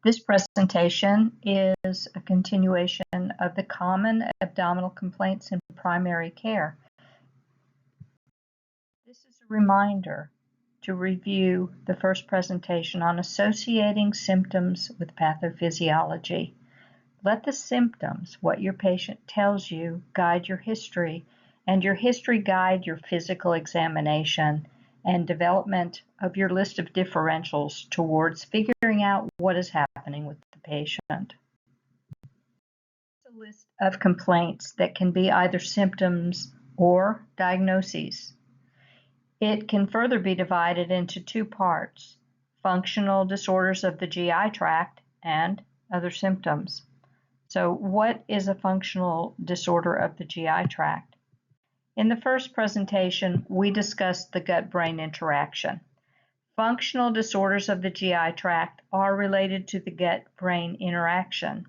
This presentation is a continuation of the Common Abdominal Complaints in Primary Care. This is a reminder to review the first presentation on associating symptoms with pathophysiology. Let the symptoms, what your patient tells you, guide your history, and your history guide your physical examination and development of your list of differentials towards figuring out what is happening with the patient. A list of complaints that can be either symptoms or diagnoses. It can further be divided into two parts: functional disorders of the GI tract and other symptoms. So what is a functional disorder of the GI tract? In the first presentation, we discussed the gut-brain interaction. Functional disorders of the GI tract are related to the gut-brain interaction.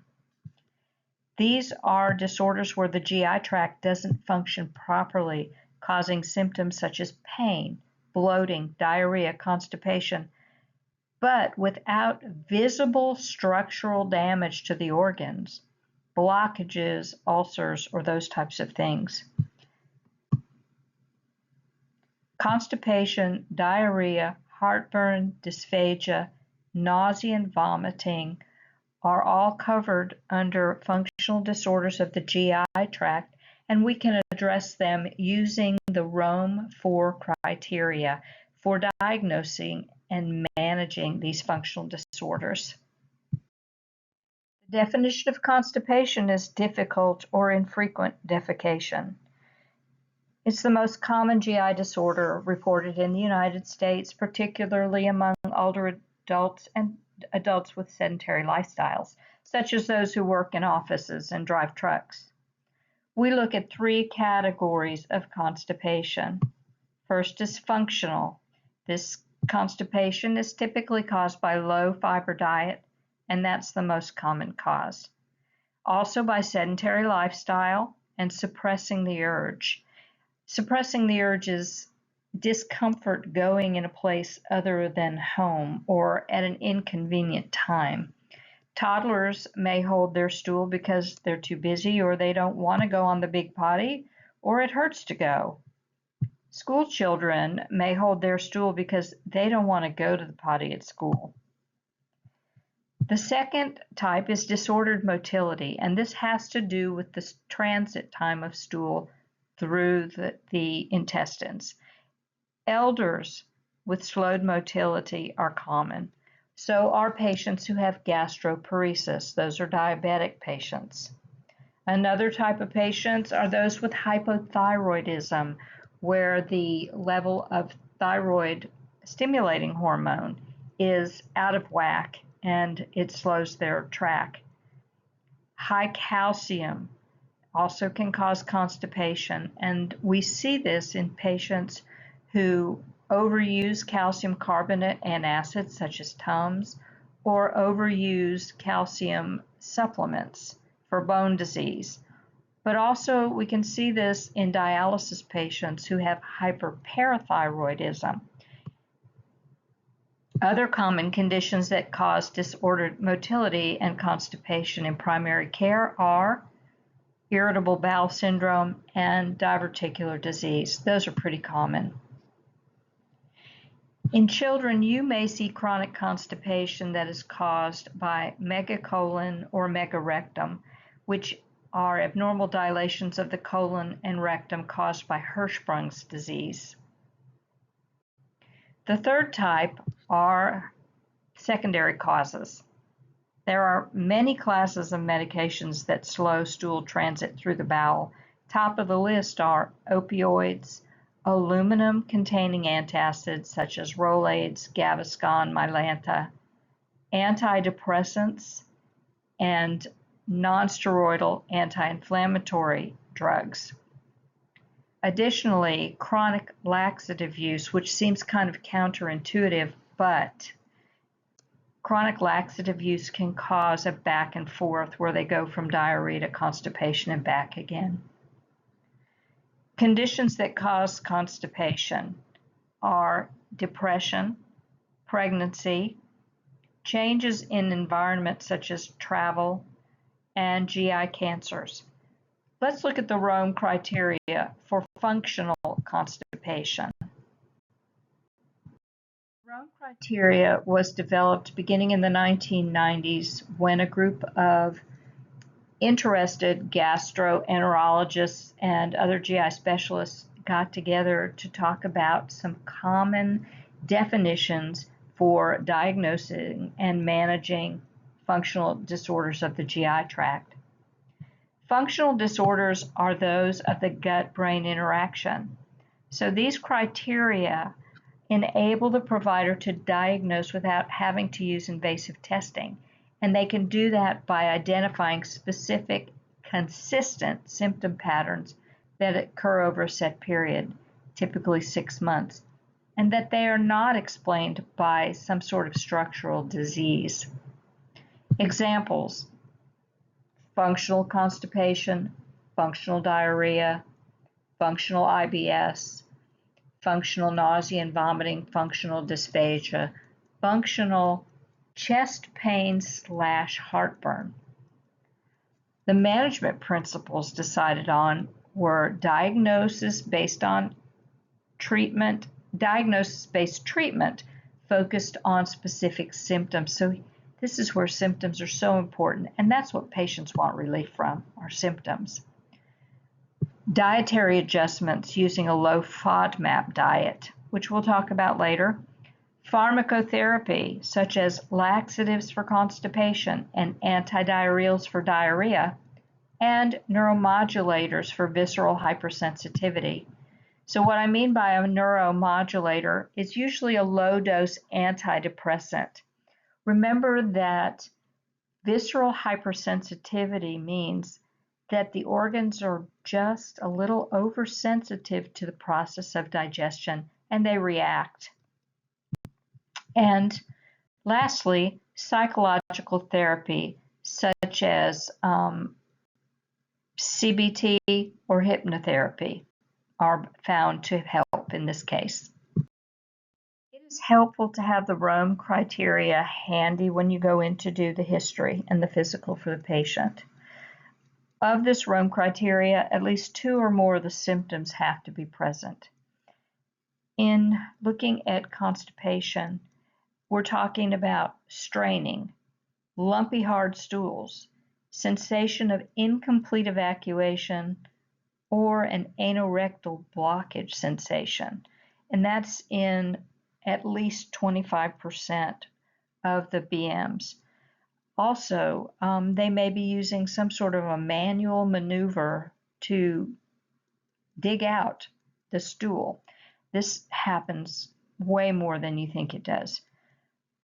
These are disorders where the GI tract doesn't function properly, causing symptoms such as pain, bloating, diarrhea, constipation, but without visible structural damage to the organs, blockages, ulcers, or those types of things. Constipation, diarrhea, heartburn, dysphagia, nausea, and vomiting are all covered under functional disorders of the GI tract, and we can address them using the Rome-4 criteria for diagnosing and managing these functional disorders. The definition of constipation is difficult or infrequent defecation. It's the most common GI disorder reported in the United States, particularly among older adults and adults with sedentary lifestyles, such as those who work in offices and drive trucks. We look at three categories of constipation. First is functional. This constipation is typically caused by low fiber diet, and that's the most common cause. Also by sedentary lifestyle and suppressing the urge. Suppressing the urge is discomfort going in a place other than home or at an inconvenient time. Toddlers may hold their stool because they're too busy or they don't want to go on the big potty or it hurts to go. School children may hold their stool because they don't want to go to the potty at school. The second type is disordered motility, and this has to do with the transit time of stool through the intestines. Elders with slowed motility are common. So are patients who have gastroparesis. Those are diabetic patients. Another type of patients are those with hypothyroidism, where the level of thyroid stimulating hormone is out of whack and it slows their track. High calcium also can cause constipation, and we see this in patients who overuse calcium carbonate antacids such as Tums or overuse calcium supplements for bone disease. But also we can see this in dialysis patients who have hyperparathyroidism. Other common conditions that cause disordered motility and constipation in primary care are irritable bowel syndrome and diverticular disease. Those are pretty common. In children, you may see chronic constipation that is caused by megacolon or megarectum, which are abnormal dilations of the colon and rectum caused by Hirschsprung's disease. The third type are secondary causes. There are many classes of medications that slow stool transit through the bowel. Top of the list are opioids, aluminum-containing antacids such as Rolaids, Gaviscon, Mylanta, antidepressants, and non-steroidal anti-inflammatory drugs. Additionally, chronic laxative use, which seems kind of counterintuitive, but chronic laxative use can cause a back and forth where they go from diarrhea to constipation and back again. Conditions that cause constipation are depression, pregnancy, changes in environment such as travel, and GI cancers. Let's look at the Rome criteria for functional constipation. The Rome criteria was developed beginning in the 1990s when a group of interested gastroenterologists and other GI specialists got together to talk about some common definitions for diagnosing and managing functional disorders of the GI tract. Functional disorders are those of the gut-brain interaction. So these criteria enable the provider to diagnose without having to use invasive testing. And they can do that by identifying specific, consistent symptom patterns that occur over a set period, typically 6 months, and that they are not explained by some sort of structural disease. Examples: functional constipation, functional diarrhea, functional IBS, functional nausea and vomiting, functional dysphagia, functional chest pain / heartburn. The management principles decided on were diagnosis-based treatment focused on specific symptoms. So this is where symptoms are so important, and that's what patients want relief from, are symptoms. Dietary adjustments using a low FODMAP diet, which we'll talk about later. Pharmacotherapy, such as laxatives for constipation and antidiarrheals for diarrhea, and neuromodulators for visceral hypersensitivity. So what I mean by a neuromodulator is usually a low-dose antidepressant. Remember that visceral hypersensitivity means that the organs are just a little oversensitive to the process of digestion and they react. And lastly, psychological therapy such as CBT or hypnotherapy are found to help in this case. It is helpful to have the Rome criteria handy when you go in to do the history and the physical for the patient. Of this Rome criteria, at least 2 or more of the symptoms have to be present. In looking at constipation, we're talking about straining, lumpy hard stools, sensation of incomplete evacuation, or an anorectal blockage sensation. And that's in at least 25% of the BMs. Also, they may be using some sort of a manual maneuver to dig out the stool. This happens way more than you think it does.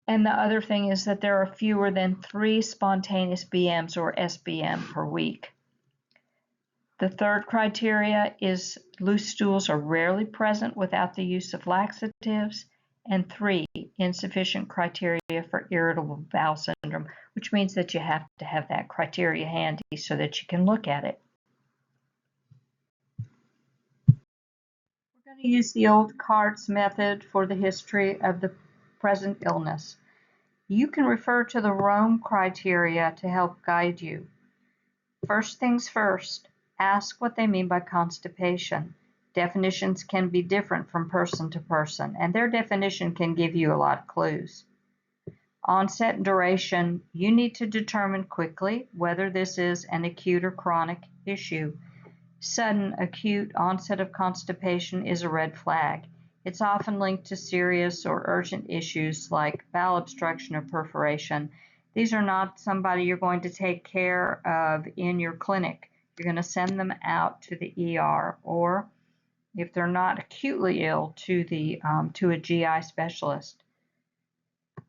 And the other thing is that there are fewer than 3 spontaneous BMs or SBM per week. The third criteria is loose stools are rarely present without the use of laxatives. And 3, insufficient criteria for irritable bowel syndrome, which means that you have to have that criteria handy so that you can look at it. We're going to use the old CARTS method for the history of the present illness. You can refer to the Rome criteria to help guide you. First things first, ask what they mean by constipation. Definitions can be different from person to person, and their definition can give you a lot of clues. Onset and duration, you need to determine quickly whether this is an acute or chronic issue. Sudden acute onset of constipation is a red flag. It's often linked to serious or urgent issues like bowel obstruction or perforation. These are not somebody you're going to take care of in your clinic. You're going to send them out to the ER, or if they're not acutely ill, to a GI specialist.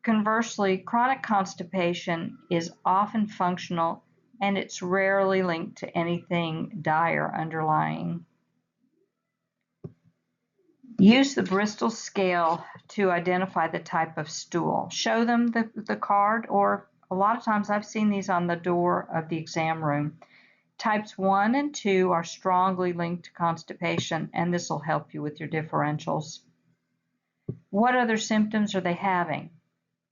Conversely, chronic constipation is often functional and it's rarely linked to anything dire underlying. Use the Bristol scale to identify the type of stool. Show them the card, or a lot of times I've seen these on the door of the exam room. Types 1 and 2 are strongly linked to constipation, and this will help you with your differentials. What other symptoms are they having?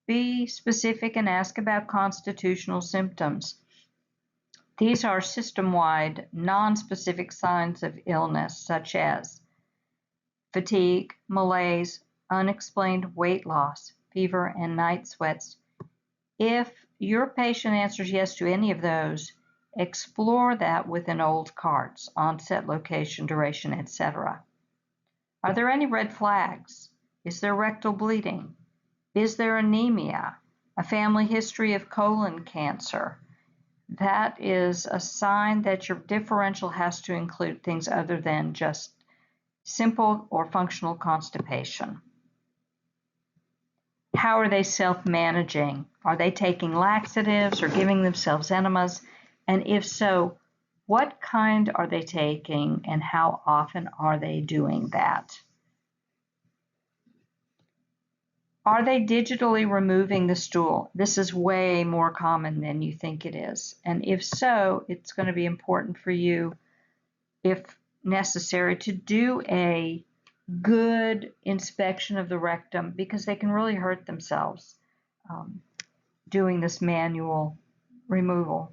Be specific and ask about constitutional symptoms. These are system-wide, non-specific signs of illness, such as fatigue, malaise, unexplained weight loss, fever, and night sweats. If your patient answers yes to any of those, explore that with an old cards, onset, location, duration, etc. Are there any red flags? Is there rectal bleeding? Is there anemia? A family history of colon cancer? That is a sign that your differential has to include things other than just simple or functional constipation. How are they self-managing? Are they taking laxatives or giving themselves enemas? And if so, what kind are they taking and how often are they doing that? Are they digitally removing the stool? This is way more common than you think it is. And if so, it's going to be important for you, if necessary, to do a good inspection of the rectum, because they can really hurt themselves doing this manual removal.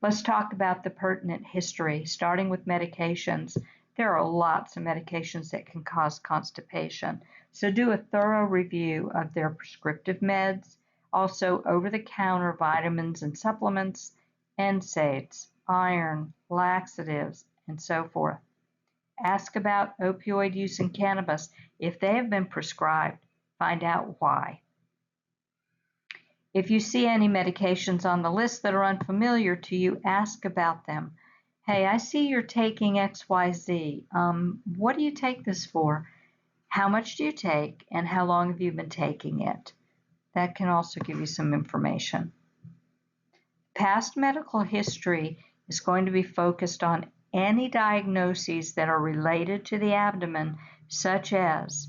Let's talk about the pertinent history, starting with medications. There are lots of medications that can cause constipation, so do a thorough review of their prescriptive meds, also over-the-counter vitamins and supplements, NSAIDs, iron, laxatives, and so forth. Ask about opioid use and cannabis. If they have been prescribed, find out why. If you see any medications on the list that are unfamiliar to you, ask about them. Hey, I see you're taking XYZ. What do you take this for? How much do you take, and how long have you been taking it? That can also give you some information. Past medical history is going to be focused on any diagnoses that are related to the abdomen, such as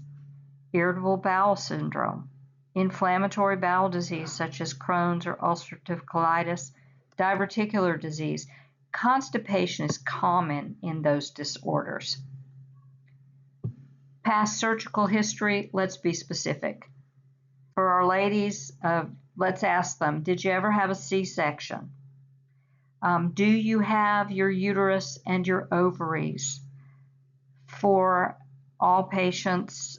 irritable bowel syndrome, inflammatory bowel disease such as Crohn's or ulcerative colitis, diverticular disease. Constipation is common in those disorders. Past surgical history, let's be specific. For our ladies, let's ask them, did you ever have a C-section? Do you have your uterus and your ovaries? For all patients,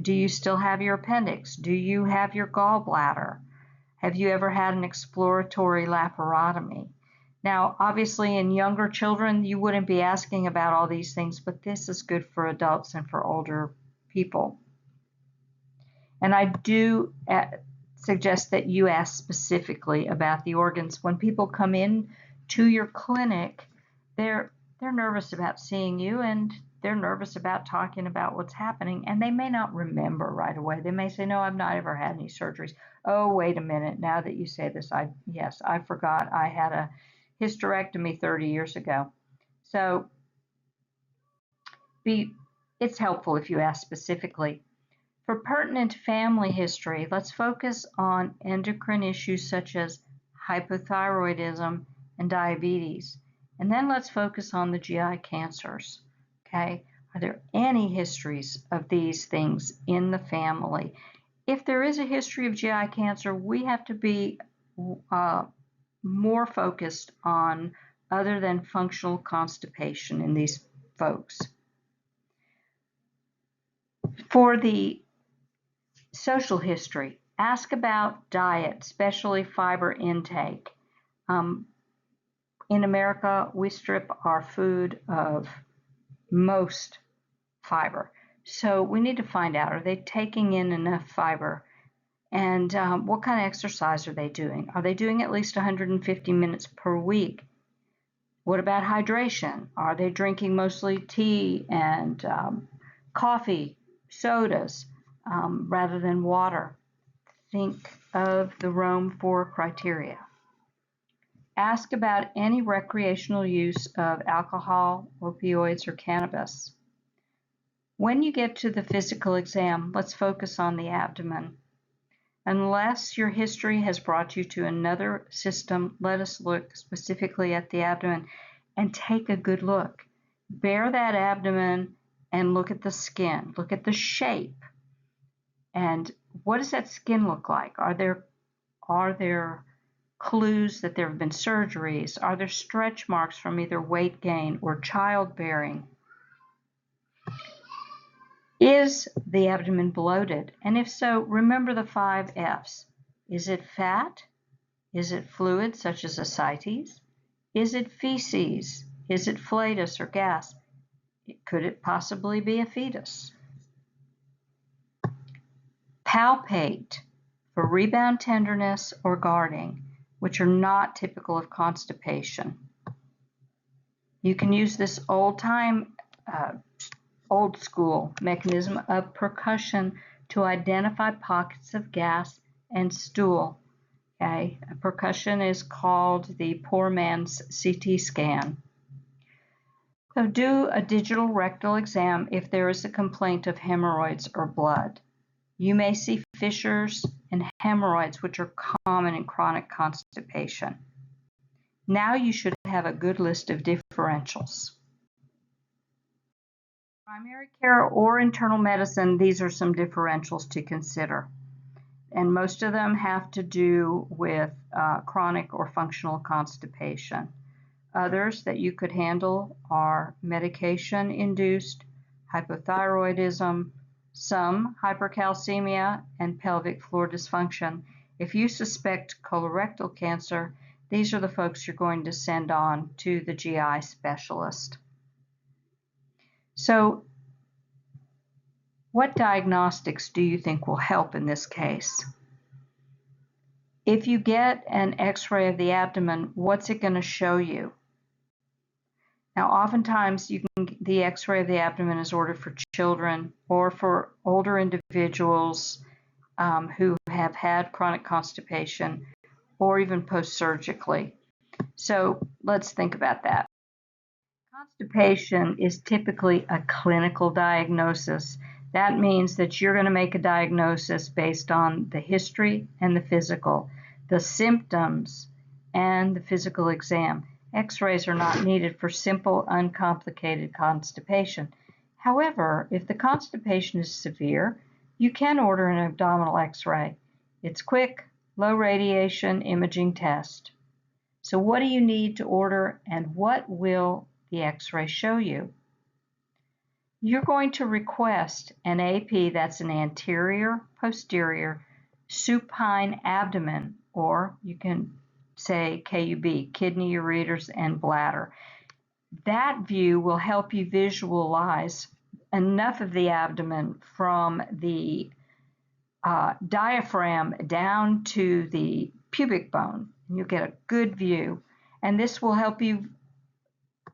do you still have your appendix? Do you have your gallbladder? Have you ever had an exploratory laparotomy? Now, obviously in younger children, you wouldn't be asking about all these things, but this is good for adults and for older people. And I do suggest that you ask specifically about the organs. When people come in to your clinic, they're nervous about seeing you, and they're nervous about talking about what's happening, and they may not remember right away. They may say, no, I've not ever had any surgeries. Oh, wait a minute, now that you say this, yes, I forgot I had a hysterectomy 30 years ago. So it's helpful if you ask specifically. For pertinent family history, let's focus on endocrine issues such as hypothyroidism and diabetes. And then let's focus on the GI cancers. Okay, are there any histories of these things in the family? If there is a history of GI cancer, we have to be more focused on other than functional constipation in these folks. For the social history, ask about diet, especially fiber intake. In America, we strip our food of most fiber. So we need to find out, are they taking in enough fiber? And what kind of exercise are they doing? Are they doing at least 150 minutes per week? What about hydration? Are they drinking mostly tea and coffee, sodas, rather than water? Think of the Rome 4 criteria. Ask about any recreational use of alcohol, opioids, or cannabis. When you get to the physical exam, let's focus on the abdomen. Unless your history has brought you to another system, let us look specifically at the abdomen and take a good look. Bare that abdomen and look at the skin, look at the shape, and what does that skin look like? Are there clues that there have been surgeries? Are there stretch marks from either weight gain or childbearing? Is the abdomen bloated? And if so, remember the 5 F's. Is it fat? Is it fluid, such as ascites? Is it feces? Is it flatus or gas? Could it possibly be a fetus? Palpate for rebound tenderness or guarding, which are not typical of constipation. You can use this old school mechanism of percussion to identify pockets of gas and stool. Okay, percussion is called the poor man's CT scan. So do a digital rectal exam if there is a complaint of hemorrhoids or blood. You may see fissures and hemorrhoids, which are common in chronic constipation. Now you should have a good list of differentials. Primary care or internal medicine, these are some differentials to consider. And most of them have to do with chronic or functional constipation. Others that you could handle are medication-induced hypothyroidism, some hypercalcemia, and pelvic floor dysfunction. If you suspect colorectal cancer, these are the folks you're going to send on to the GI specialist. So, what diagnostics do you think will help in this case? If you get an X-ray of the abdomen, what's it going to show you? Now, oftentimes, the X-ray of the abdomen is ordered for children or for older individuals who have had chronic constipation or even post-surgically. So let's think about that. Constipation is typically a clinical diagnosis. That means that you're going to make a diagnosis based on the history and the physical, the symptoms and the physical exam. X-rays are not needed for simple, uncomplicated constipation. However, if the constipation is severe, you can order an abdominal X-ray. It's quick, low radiation imaging test. So what do you need to order, and what will the X-ray show you? You're going to request an AP, that's an anterior posterior supine abdomen, or you can say KUB, kidney, ureters, and bladder. That view will help you visualize enough of the abdomen from the diaphragm down to the pubic bone. You'll get a good view, and this will help you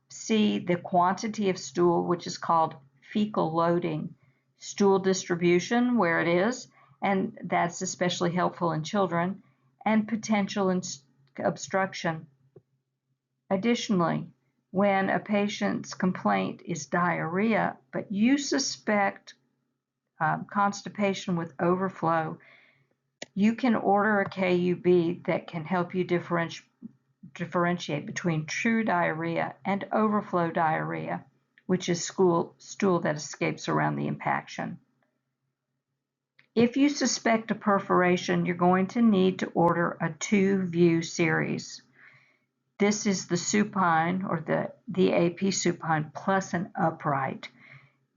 see the quantity of stool, which is called fecal loading, stool distribution, where it is, and that's especially helpful in children, and potential obstruction. Additionally, when a patient's complaint is diarrhea, but you suspect constipation with overflow, you can order a KUB that can help you differentiate between true diarrhea and overflow diarrhea, which is stool that escapes around the impaction. If you suspect a perforation, you're going to need to order a 2-view series. This is the supine, or the AP supine, plus an upright.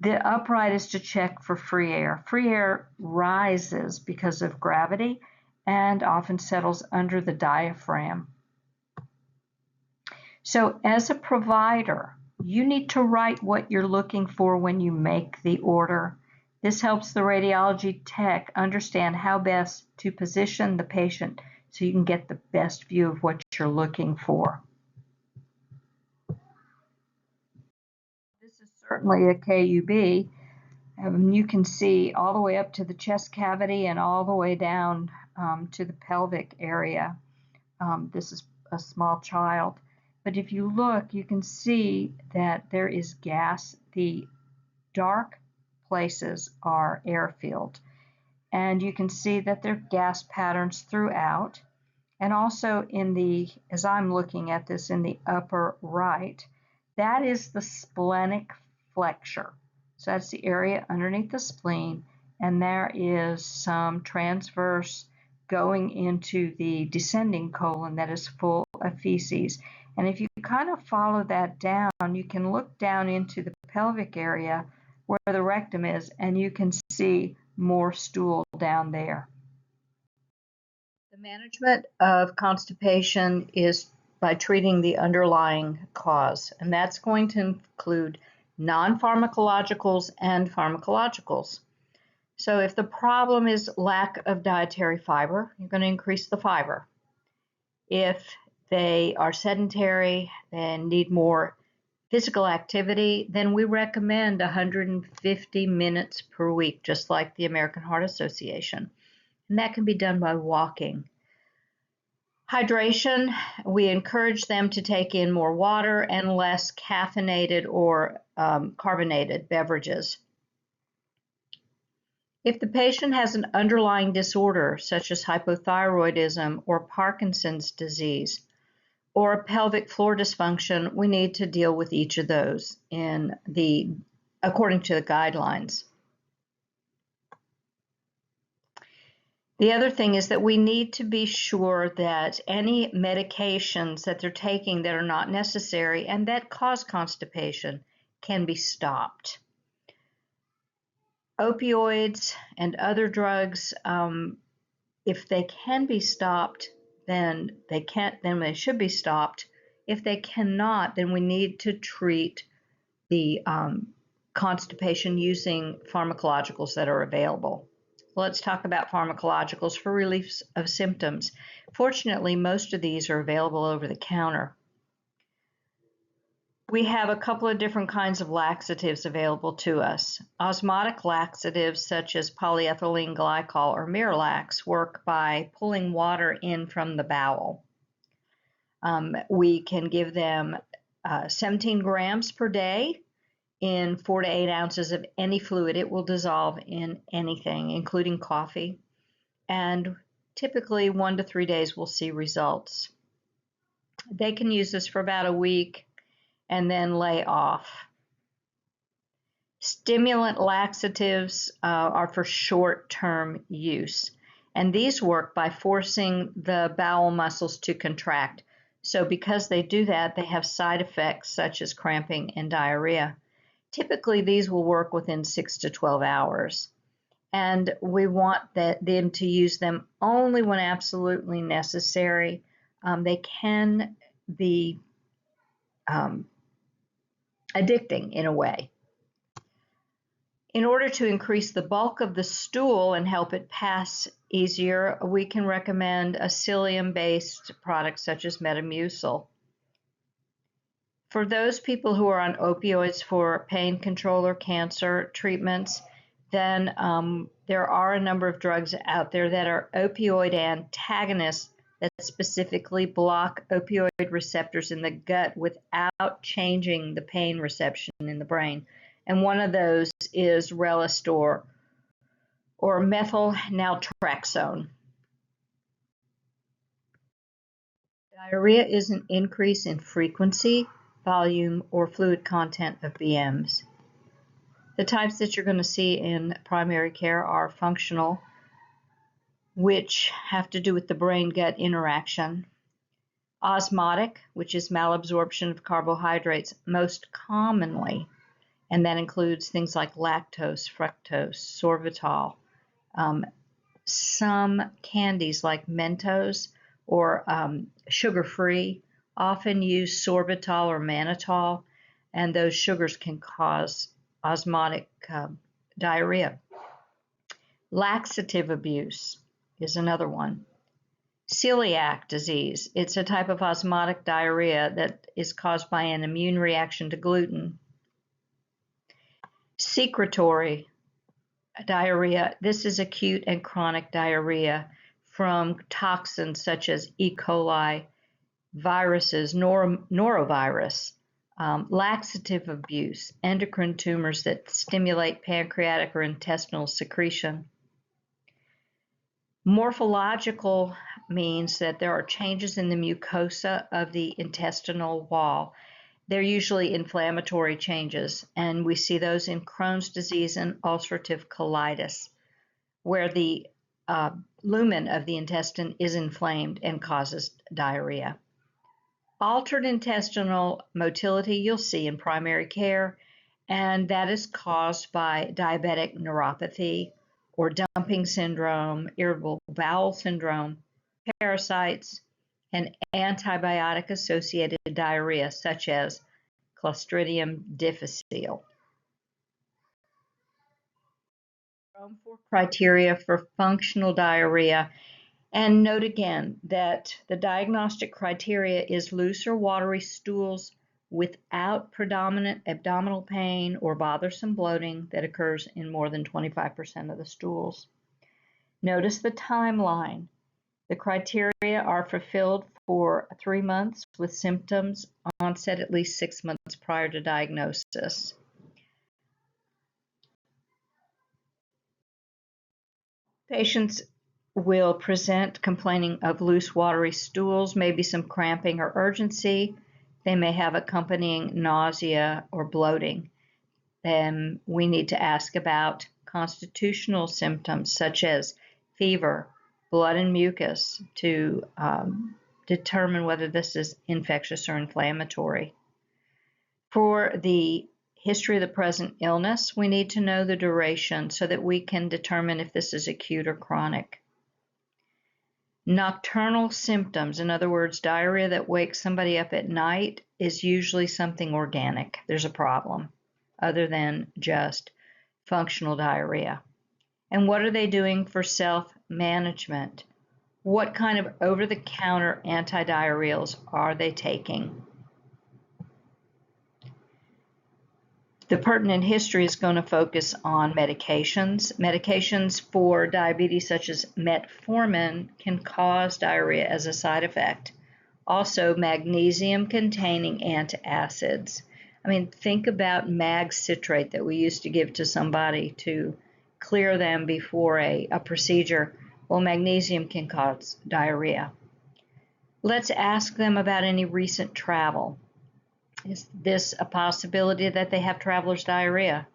The upright is to check for free air. Free air rises because of gravity and often settles under the diaphragm. So as a provider, you need to write what you're looking for when you make the order. This helps the radiology tech understand how best to position the patient so you can get the best view of what you're looking for. This is certainly a KUB. You can see all the way up to the chest cavity and all the way down to the pelvic area. This is a small child. But if you look, you can see that there is gas. The dark places are air-filled. And you can see that there are gas patterns throughout. And also as I'm looking at this in the upper right, that is the splenic flexure. So that's the area underneath the spleen. and there is some transverse going into the descending colon that is full of feces. And if you kind of follow that down, you can look down into the pelvic area where the rectum is, and you can see more stool down there. The management of constipation is by treating the underlying cause, and that's going to include non-pharmacologicals and pharmacologicals. So if the problem is lack of dietary fiber, you're going to increase the fiber. If they are sedentary and need more physical activity, then we recommend 150 minutes per week, just like the American Heart Association. And that can be done by walking. Hydration, we encourage them to take in more water and less caffeinated or carbonated beverages. If the patient has an underlying disorder, such as hypothyroidism or Parkinson's disease, or a pelvic floor dysfunction, we need to deal with each of those according to the guidelines. The other thing is that we need to be sure that any medications that they're taking that are not necessary and that cause constipation can be stopped. Opioids and other drugs, if they can be stopped, then they should be stopped. If they cannot, then we need to treat the constipation using pharmacologicals that are available. Let's talk about pharmacologicals for relief of symptoms. Fortunately, most of these are available over the counter. We have a couple of different kinds of laxatives available to us. Osmotic laxatives such as polyethylene glycol or Miralax work by pulling water in from the bowel. We can give them 17 grams per day in 4 to 8 ounces of any fluid. It will dissolve in anything, including coffee. And typically 1 to 3 days we'll see results. They can use this for about a week and then lay off. Stimulant laxatives are for short-term use, and these work by forcing the bowel muscles to contract. So because they do that, they have side effects such as cramping and diarrhea. Typically, these will work within 6 to 12 hours, and we want them to use them only when absolutely necessary. They can be addicting in a way. In order to increase the bulk of the stool and help it pass easier, we can recommend a psyllium-based product such as Metamucil. For those people who are on opioids for pain control or cancer treatments, then there are a number of drugs out there that are opioid antagonists that specifically block opioid receptors in the gut without changing the pain reception in the brain. And one of those is Relistor or methyl naltrexone. Diarrhea is an increase in frequency, volume, or fluid content of BMs. The types that you're going to see in primary care are functional, which have to do with the brain-gut interaction. Osmotic, which is malabsorption of carbohydrates most commonly, and that includes things like lactose, fructose, sorbitol. Some candies like Mentos or sugar-free often use sorbitol or mannitol, and those sugars can cause osmotic diarrhea. Laxative abuse is another one. Celiac disease, it's a type of osmotic diarrhea that is caused by an immune reaction to gluten. Secretory diarrhea, this is acute and chronic diarrhea from toxins such as E. coli, viruses, norovirus. Laxative abuse, endocrine tumors that stimulate pancreatic or intestinal secretion. Morphological means that there are changes in the mucosa of the intestinal wall. They're usually inflammatory changes, and we see those in Crohn's disease and ulcerative colitis. where the lumen of the intestine is inflamed and causes diarrhea. Altered intestinal motility you'll see in primary care, and that is caused by diabetic neuropathy or dumping syndrome, irritable bowel syndrome, parasites, and antibiotic-associated diarrhea such as Clostridium difficile. For criteria for functional diarrhea, and note again that the diagnostic criteria is loose or watery stools without predominant abdominal pain or bothersome bloating that occurs in more than 25% of the stools. Notice the timeline. The criteria are fulfilled for 3 months with symptoms onset at least 6 months prior to diagnosis. Patients will present complaining of loose, watery stools, maybe some cramping or urgency. They may have accompanying nausea or bloating. Then we need to ask about constitutional symptoms such as fever, blood and mucus to determine whether this is infectious or inflammatory. For the history of the present illness, we need to know the duration so that we can determine if this is acute or chronic. Nocturnal symptoms, in other words, diarrhea that wakes somebody up at night, is usually something organic. There's a problem other than just functional diarrhea. And what are they doing for self-management? What kind of over-the-counter antidiarrheals are they taking? The pertinent history is going to focus on medications. Medications for diabetes such as metformin can cause diarrhea as a side effect. Also, magnesium-containing antacids. I mean, think about mag citrate that we used to give to somebody to clear them before a procedure. Well, magnesium can cause diarrhea. Let's ask them about any recent travel. Is this a possibility that they have traveler's diarrhea?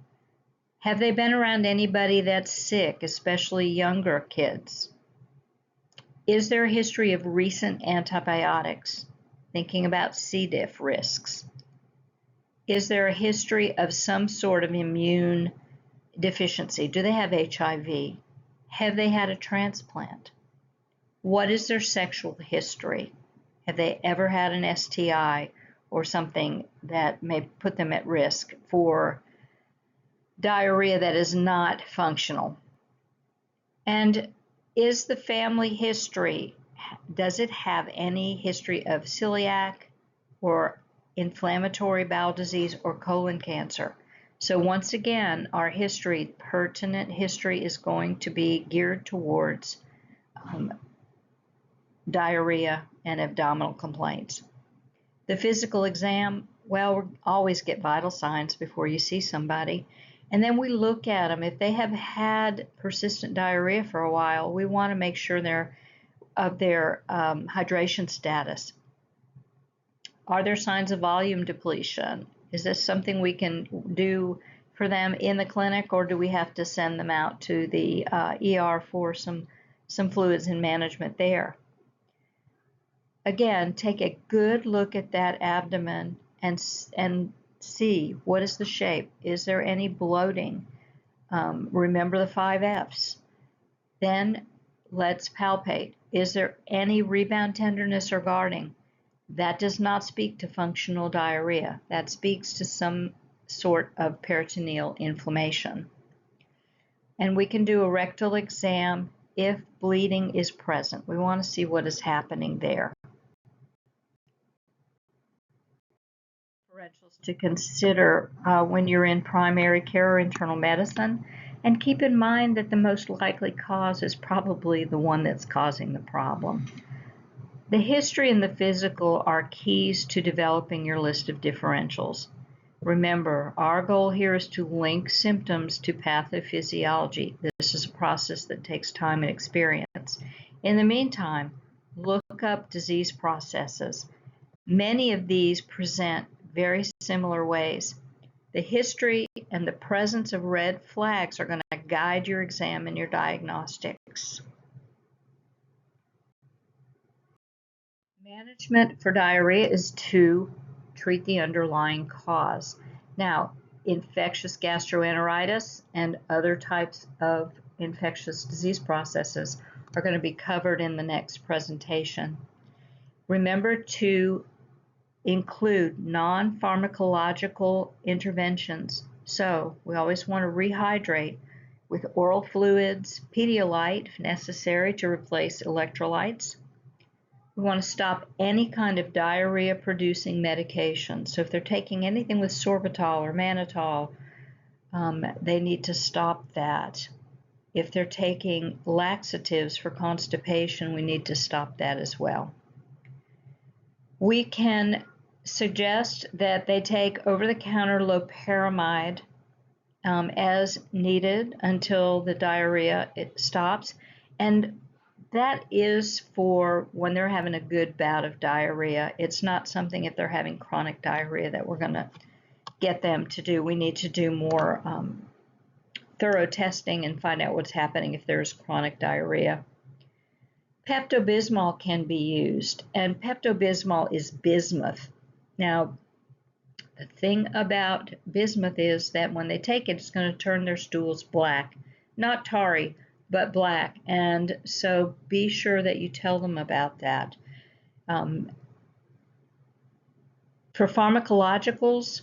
Have they been around anybody that's sick, especially younger kids? Is there a history of recent antibiotics? Thinking about C. diff risks. Is there a history of some sort of immune deficiency? Do they have HIV? Have they had a transplant? What is their sexual history? Have they ever had an STI or something that may put them at risk for diarrhea that is not functional? And is the family history, does it have any history of celiac or inflammatory bowel disease or colon cancer? So once again, our history, pertinent history, is going to be geared towards diarrhea and abdominal complaints. The physical exam, well, we always get vital signs before you see somebody. And then we look at them. If they have had persistent diarrhea for a while, we want to make sure their hydration status. Are there signs of volume depletion? Is this something we can do for them in the clinic, or do we have to send them out to the ER for some fluids and management there? Again, take a good look at that abdomen and see what is the shape. Is there any bloating? Remember the 5 F's. Then let's palpate. Is there any rebound tenderness or guarding? That does not speak to functional diarrhea. That speaks to some sort of peritoneal inflammation. And we can do a rectal exam if bleeding is present. We want to see what is happening there. Differentials to consider when you're in primary care or internal medicine, and keep in mind that the most likely cause is probably the one that's causing the problem. The history and the physical are keys to developing your list of differentials. Remember, our goal here is to link symptoms to pathophysiology. This is a process that takes time and experience. In the meantime, look up disease processes. Many of these present very similar ways. The history and the presence of red flags are going to guide your exam and your diagnostics. Management for diarrhea is to treat the underlying cause. Now, infectious gastroenteritis and other types of infectious disease processes are going to be covered in the next presentation. Remember to include non-pharmacological interventions. So we always want to rehydrate with oral fluids, Pedialyte if necessary to replace electrolytes. We want to stop any kind of diarrhea-producing medication. So if they're taking anything with sorbitol or mannitol, they need to stop that. If they're taking laxatives for constipation, we need to stop that as well. We can suggest that they take over-the-counter loperamide as needed until the diarrhea stops, and that is for when they're having a good bout of diarrhea. It's not something if they're having chronic diarrhea that we're going to get them to do. We need to do more thorough testing and find out what's happening if there's chronic diarrhea. Pepto-Bismol can be used, and Pepto-Bismol is bismuth. Now, the thing about bismuth is that when they take it, it's going to turn their stools black. Not tarry, but black, and so be sure that you tell them about that. For pharmacologicals,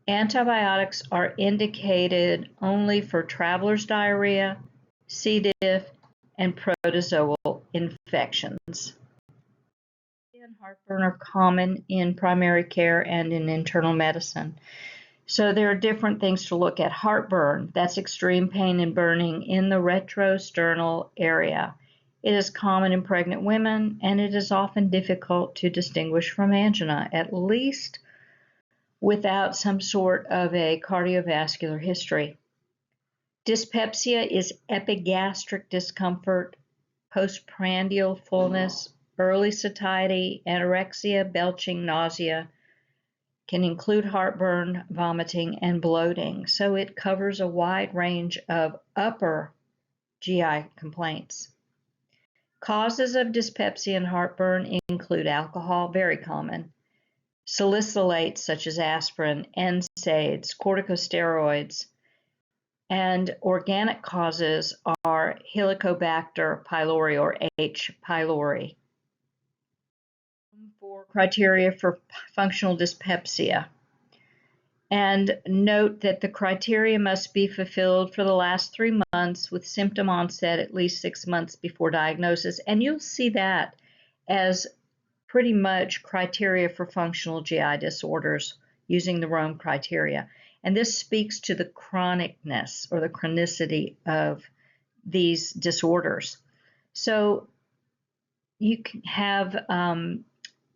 antibiotics are indicated only for traveler's diarrhea, C. diff, and protozoal infections. And heartburn are common in primary care and in internal medicine. So there are different things to look at. Heartburn, that's extreme pain and burning in the retrosternal area. It is common in pregnant women, and it is often difficult to distinguish from angina, at least without some sort of a cardiovascular history. Dyspepsia is epigastric discomfort, postprandial fullness, early satiety, anorexia, belching, nausea, can include heartburn, vomiting, and bloating. So it covers a wide range of upper GI complaints. Causes of dyspepsia and heartburn include alcohol, very common, salicylates such as aspirin, NSAIDs, corticosteroids, and organic causes are Helicobacter pylori or H. pylori. For criteria for functional dyspepsia. And note that the criteria must be fulfilled for the last 3 months with symptom onset at least 6 months before diagnosis. And you'll see that as pretty much criteria for functional GI disorders using the Rome criteria. And this speaks to the chronicness or the chronicity of these disorders. So you can have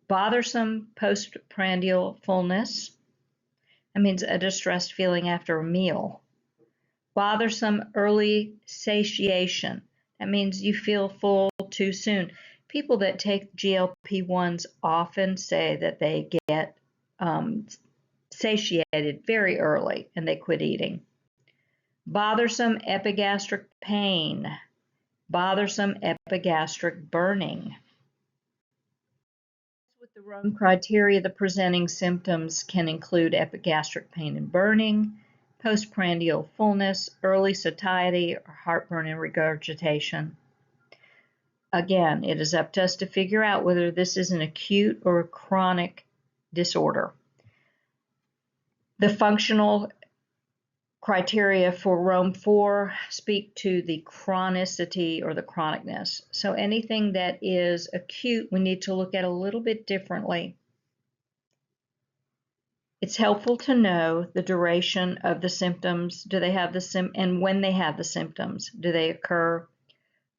bothersome postprandial fullness. That means a distressed feeling after a meal. Bothersome early satiation. That means you feel full too soon. People that take GLP-1s often say that they get satiated very early and they quit eating. Bothersome epigastric pain. Bothersome epigastric burning. With the Rome criteria, the presenting symptoms can include epigastric pain and burning, postprandial fullness, early satiety, or heartburn and regurgitation. Again, it is up to us to figure out whether this is an acute or a chronic disorder. The functional criteria for Rome 4 speak to the chronicity or the chronicness. So anything that is acute, we need to look at a little bit differently. It's helpful to know the duration of the symptoms. Do they have and when they have the symptoms? Do they occur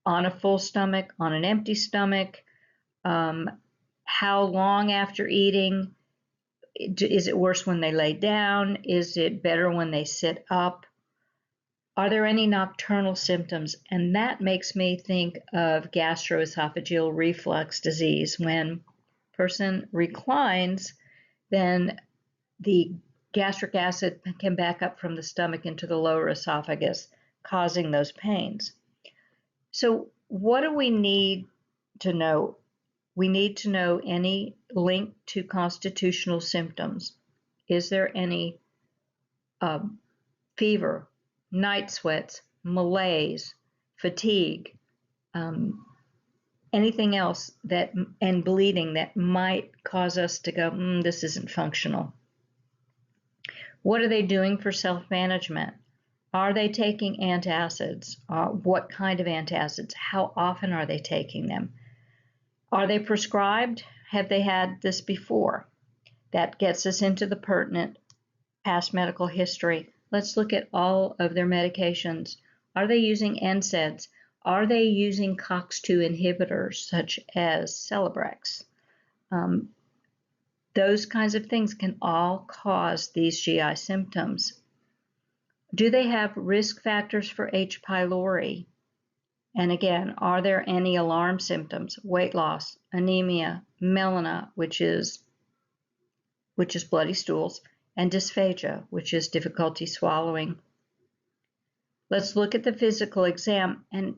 on a full stomach, on an empty stomach? How long after eating? Is it worse when they lay down? Is it better when they sit up? Are there any nocturnal symptoms? And that makes me think of gastroesophageal reflux disease. When a person reclines, then the gastric acid can back up from the stomach into the lower esophagus. causing those pains. So what do we need to know? We need to know any link to constitutional symptoms. Is there any fever, night sweats, malaise, fatigue, anything else and bleeding that might cause us to go, this isn't functional? What are they doing for self-management? Are they taking antacids? What kind of antacids? How often are they taking them? Are they prescribed? Have they had this before? That gets us into the pertinent past medical history. Let's look at all of their medications. Are they using NSAIDs? Are they using COX-2 inhibitors such as Celebrex? Those kinds of things can all cause these GI symptoms. Do they have risk factors for H. pylori? And again, are there any alarm symptoms? Weight loss, anemia, melena, which is bloody stools, and dysphagia, which is difficulty swallowing. Let's look at the physical exam, and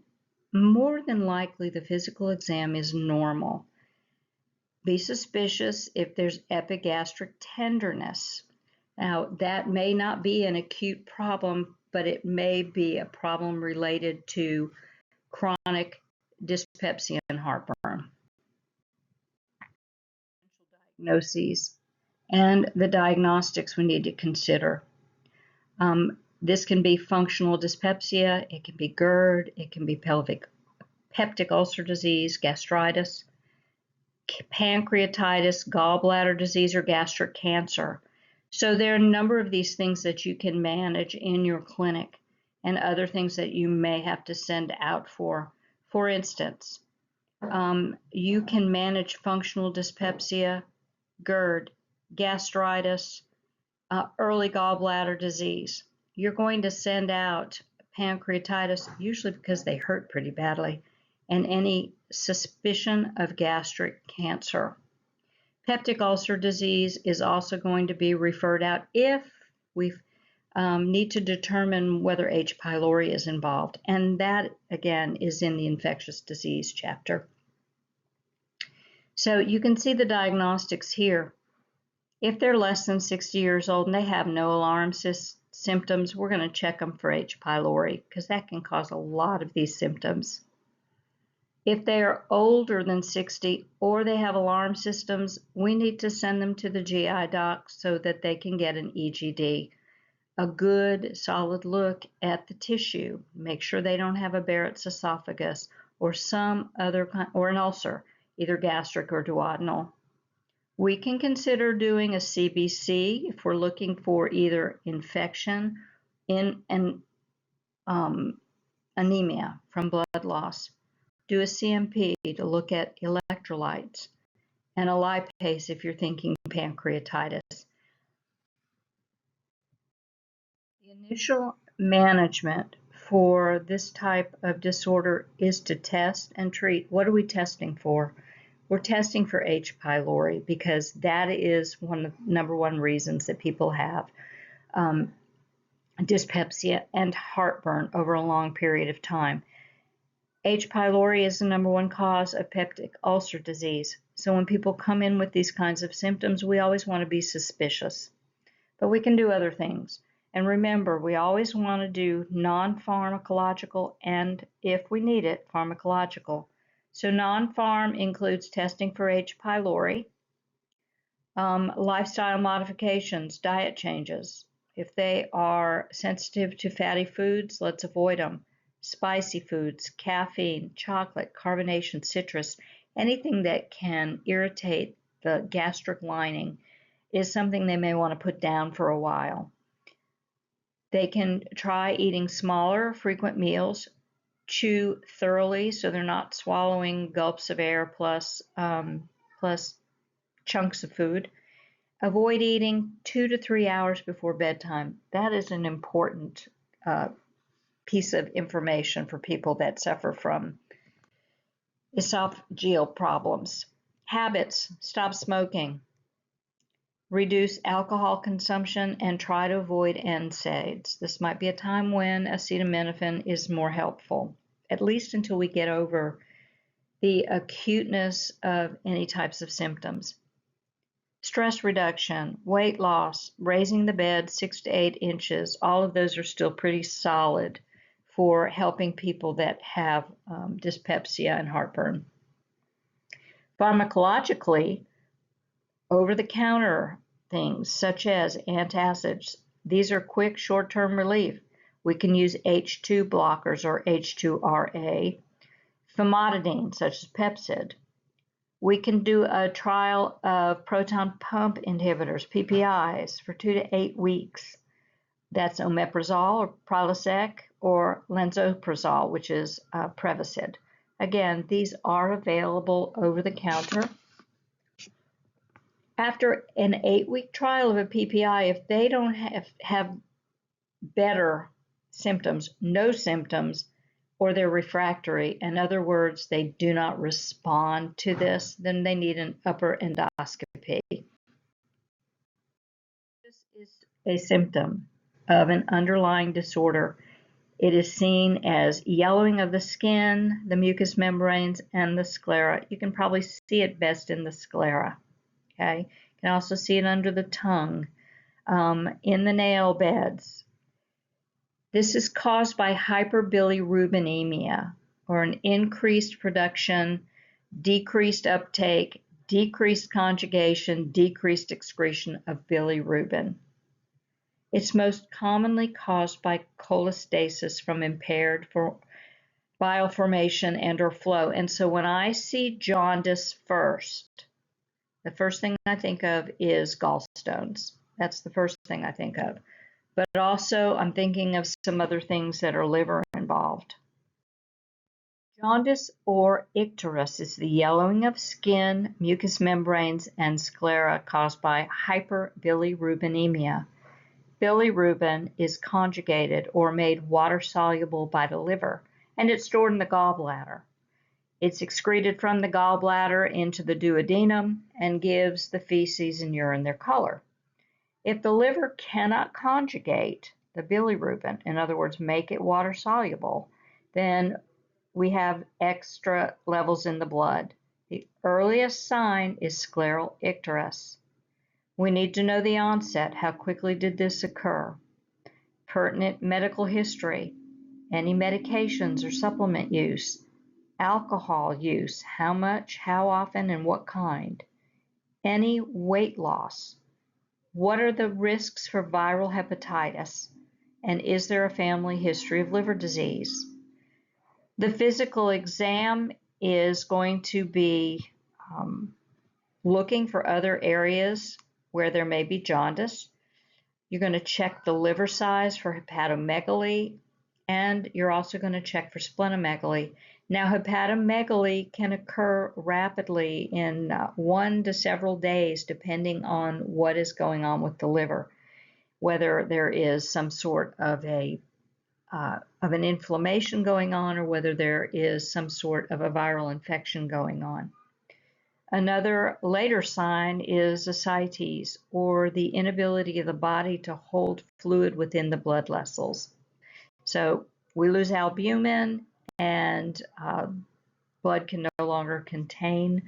more than likely the physical exam is normal. Be suspicious if there's epigastric tenderness. Now, that may not be an acute problem, but it may be a problem related to chronic dyspepsia and heartburn. Diagnoses and the diagnostics we need to consider. This can be functional dyspepsia, it can be GERD, it can be peptic ulcer disease, gastritis, pancreatitis, gallbladder disease, or gastric cancer. So there are a number of these things that you can manage in your clinic and other things that you may have to send out for. For instance, you can manage functional dyspepsia, GERD, gastritis, early gallbladder disease. You're going to send out pancreatitis, usually because they hurt pretty badly, and any suspicion of gastric cancer. Peptic ulcer disease is also going to be referred out if we need to determine whether H. pylori is involved, and that again is in the infectious disease chapter. So you can see the diagnostics here. If they're less than 60 years old and they have no alarm symptoms, we're going to check them for H. pylori because that can cause a lot of these symptoms. If they are older than 60 or they have alarm systems, we need to send them to the GI doc so that they can get an EGD, a good solid look at the tissue. Make sure they don't have a Barrett's esophagus or some other kind, or an ulcer, either gastric or duodenal. We can consider doing a CBC if we're looking for either infection and anemia from blood loss. Do a CMP to look at electrolytes, and a lipase if you're thinking pancreatitis. The initial management for this type of disorder is to test and treat. What are we testing for? We're testing for H. pylori because that is one of the number one reasons that people have dyspepsia and heartburn over a long period of time. H. pylori is the number one cause of peptic ulcer disease. So when people come in with these kinds of symptoms, we always want to be suspicious. But we can do other things. And remember, we always want to do non-pharmacological and, if we need it, pharmacological. So non-pharm includes testing for H. pylori, lifestyle modifications, diet changes. If they are sensitive to fatty foods, let's avoid them. Spicy foods, caffeine, chocolate, carbonation, citrus, anything that can irritate the gastric lining is something they may want to put down for a while. They can try eating smaller, frequent meals, chew thoroughly so they're not swallowing gulps of air plus chunks of food. Avoid eating 2 to 3 hours before bedtime. That is an important piece of information for people that suffer from esophageal problems. Habits: stop smoking. Reduce alcohol consumption and try to avoid NSAIDs. This might be a time when acetaminophen is more helpful, at least until we get over the acuteness of any types of symptoms. Stress reduction, weight loss, raising the bed 6 to 8 inches, all of those are still pretty solid for helping people that have dyspepsia and heartburn. Pharmacologically, over-the-counter things such as antacids, these are quick short-term relief. We can use H2 blockers or H2RA, famotidine such as Pepcid. We can do a trial of proton pump inhibitors, PPIs, for 2 to 8 weeks. That's omeprazole or Prilosec or lansoprazole, which is Prevacid. Again, these are available over the counter. After an 8-week trial of a PPI, if they don't have better symptoms, no symptoms, or they're refractory, in other words, they do not respond to this, then they need an upper endoscopy. This is a symptom of an underlying disorder. It is seen as yellowing of the skin, the mucous membranes, and the sclera. You can probably see it best in the sclera. Okay, you can also see it under the tongue, in the nail beds. This is caused by hyperbilirubinemia, or an increased production, decreased uptake, decreased conjugation, decreased excretion of bilirubin. It's most commonly caused by cholestasis from impaired bile formation and or flow. And so when I see jaundice first, the first thing I think of is gallstones. That's the first thing I think of. But also I'm thinking of some other things that are liver involved. Jaundice or icterus is the yellowing of skin, mucous membranes, and sclera caused by hyperbilirubinemia. Bilirubin is conjugated or made water-soluble by the liver, and it's stored in the gallbladder. It's excreted from the gallbladder into the duodenum and gives the feces and urine their color. If the liver cannot conjugate the bilirubin, in other words, make it water-soluble, then we have extra levels in the blood. The earliest sign is scleral icterus. We need to know the onset. How quickly did this occur? Pertinent medical history, any medications or supplement use, alcohol use, how much, how often, and what kind, any weight loss, what are the risks for viral hepatitis, and is there a family history of liver disease? The physical exam is going to be looking for other areas where there may be jaundice. You're going to check the liver size for hepatomegaly, and you're also going to check for splenomegaly. Now, hepatomegaly can occur rapidly in 1 to several days, depending on what is going on with the liver, whether there is some sort of an inflammation going on, or whether there is some sort of a viral infection going on. Another later sign is ascites, or the inability of the body to hold fluid within the blood vessels. So we lose albumin, and blood can no longer contain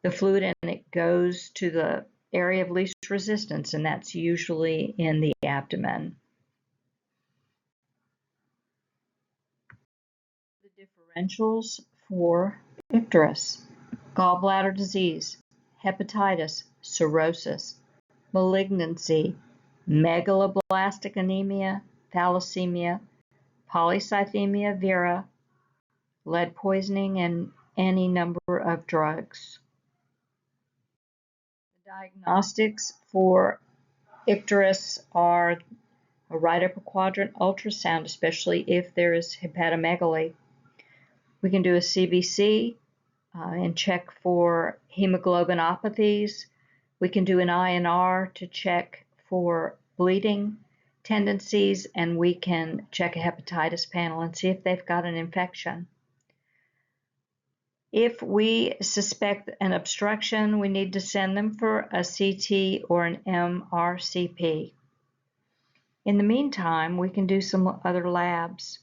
the fluid, and it goes to the area of least resistance, and that's usually in the abdomen. The differentials for icterus: gallbladder disease, hepatitis, cirrhosis, malignancy, megaloblastic anemia, thalassemia, polycythemia vera, lead poisoning, and any number of drugs. The diagnostics for icterus are a right upper quadrant ultrasound, especially if there is hepatomegaly. We can do a CBC and check for hemoglobinopathies. We can do an INR to check for bleeding tendencies, and we can check a hepatitis panel and see if they've got an infection. If we suspect an obstruction, we need to send them for a CT or an MRCP. In the meantime, we can do some other labs.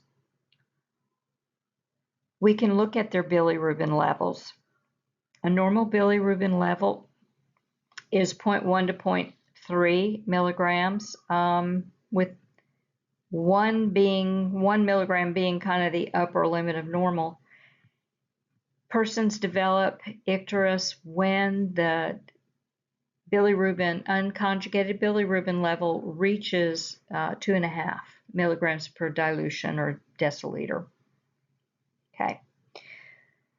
We can look at their bilirubin levels. A normal bilirubin level is 0.1 to 0.3 milligrams, with 1 milligram being kind of the upper limit of normal. Persons develop icterus when the unconjugated bilirubin level reaches 2.5 milligrams per dilution or deciliter. Okay.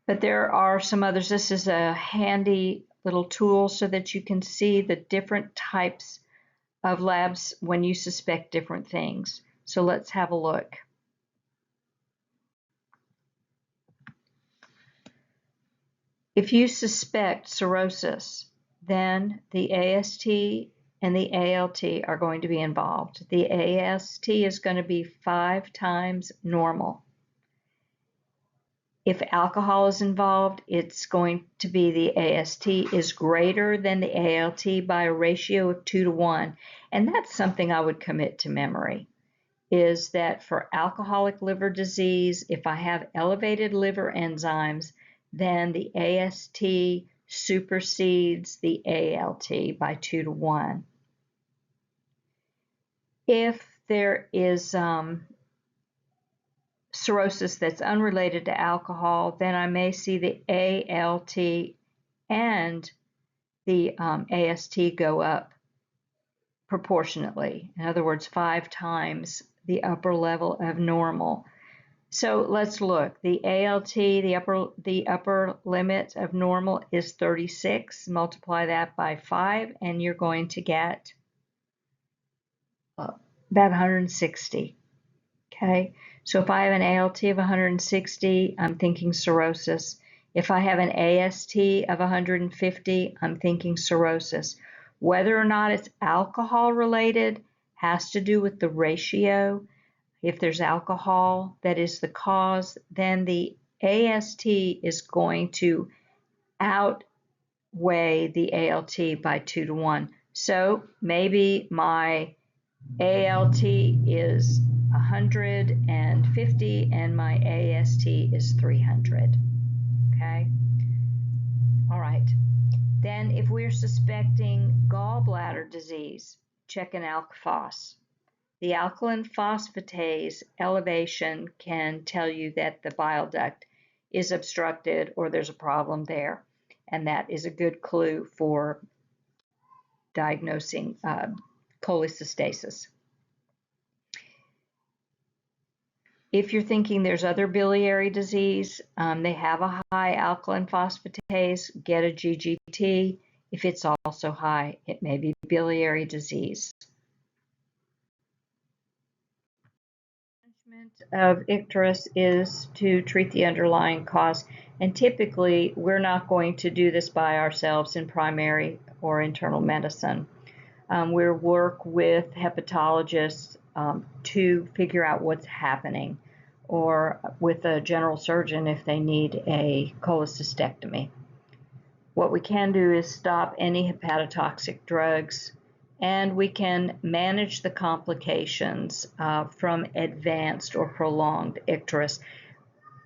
But there are some others. This is a handy little tool so that you can see the different types of labs when you suspect different things. So let's have a look. If you suspect cirrhosis, then the AST and the ALT are going to be involved. The AST is going to be 5 times normal. If alcohol is involved, it's going to be the AST is greater than the ALT by a ratio of 2 to 1. And that's something I would commit to memory, is that for alcoholic liver disease, if I have elevated liver enzymes, then the AST supersedes the ALT by 2 to 1. If there is cirrhosis that's unrelated to alcohol, then I may see the ALT and the AST go up proportionately. In other words, 5 times the upper level of normal. So let's look. The ALT, the upper limit of normal is 36. Multiply that by 5, and you're going to get about 160. Okay, so if I have an ALT of 160, I'm thinking cirrhosis. If I have an AST of 150, I'm thinking cirrhosis. Whether or not it's alcohol related has to do with the ratio. If there's alcohol that is the cause, then the AST is going to outweigh the ALT by 2 to 1. So maybe my ALT is 150 and my AST is 300. Okay? All right. Then if we're suspecting gallbladder disease, check an alk-phos. The alkaline phosphatase elevation can tell you that the bile duct is obstructed or there's a problem there. And that is a good clue for diagnosing cholecystitis. If you're thinking there's other biliary disease, they have a high alkaline phosphatase, get a GGT. If it's also high, it may be biliary disease. Management of icterus is to treat the underlying cause, and typically we're not going to do this by ourselves in primary or internal medicine. We work with hepatologists to figure out what's happening, or with a general surgeon if they need a cholecystectomy. What we can do is stop any hepatotoxic drugs, and we can manage the complications from advanced or prolonged icterus.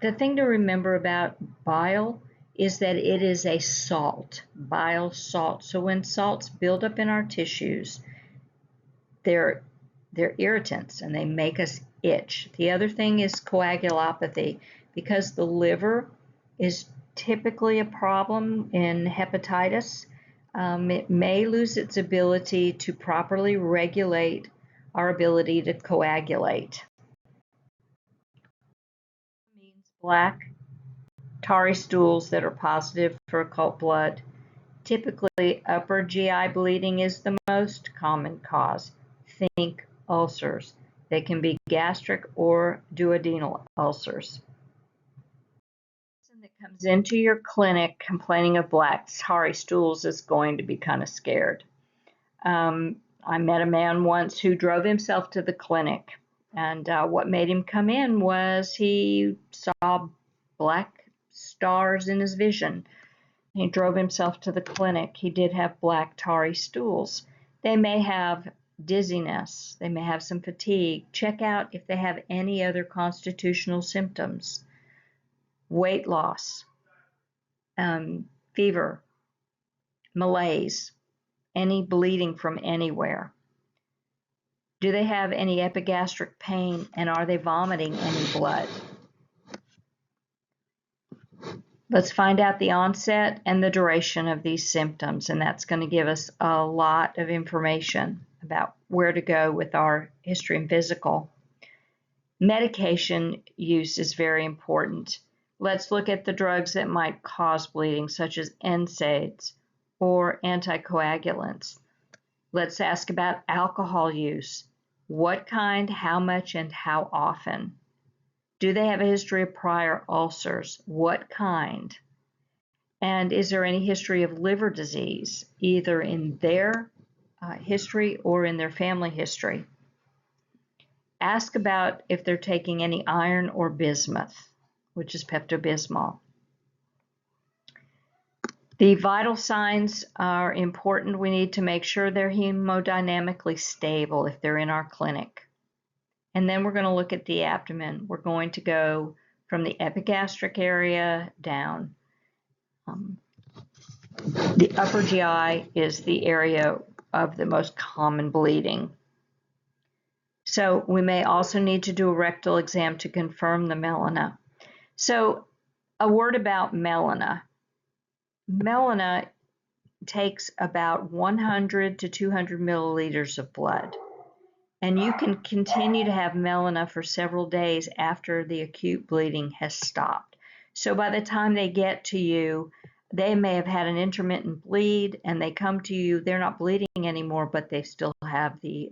The thing to remember about bile is that it is a salt, bile salt. So when salts build up in our tissues, they're irritants and they make us itch. The other thing is coagulopathy, because the liver is typically a problem in hepatitis. It may lose its ability to properly regulate our ability to coagulate. It means black, tarry stools that are positive for occult blood. Typically, upper GI bleeding is the most common cause. Think ulcers. They can be gastric or duodenal ulcers. The person that comes into your clinic complaining of black tarry stools is going to be kind of scared. I met a man once who drove himself to the clinic, and what made him come in was he saw black stars in his vision. He drove himself to the clinic. He did have black tarry stools. They may have dizziness. They may have some fatigue. Check out if they have any other constitutional symptoms. Weight loss, fever, malaise, any bleeding from anywhere. Do they have any epigastric pain, and are they vomiting any blood? Let's find out the onset and the duration of these symptoms, and that's going to give us a lot of information about where to go with our history and physical. Medication use is very important. Let's look at the drugs that might cause bleeding, such as NSAIDs or anticoagulants. Let's ask about alcohol use. What kind, how much, and how often? Do they have a history of prior ulcers? What kind? And is there any history of liver disease, either in their history or in their family history? Ask about if they're taking any iron or bismuth, which is Pepto-Bismol. The vital signs are important. We need to make sure they're hemodynamically stable if they're in our clinic. And then we're going to look at the abdomen. We're going to go from the epigastric area down. The upper GI is the area of the most common bleeding. So we may also need to do a rectal exam to confirm the melena. So a word about melena. Melena takes about 100 to 200 milliliters of blood. And you can continue to have melena for several days after the acute bleeding has stopped. So by the time they get to you, they may have had an intermittent bleed and they come to you, they're not bleeding anymore, but they still have the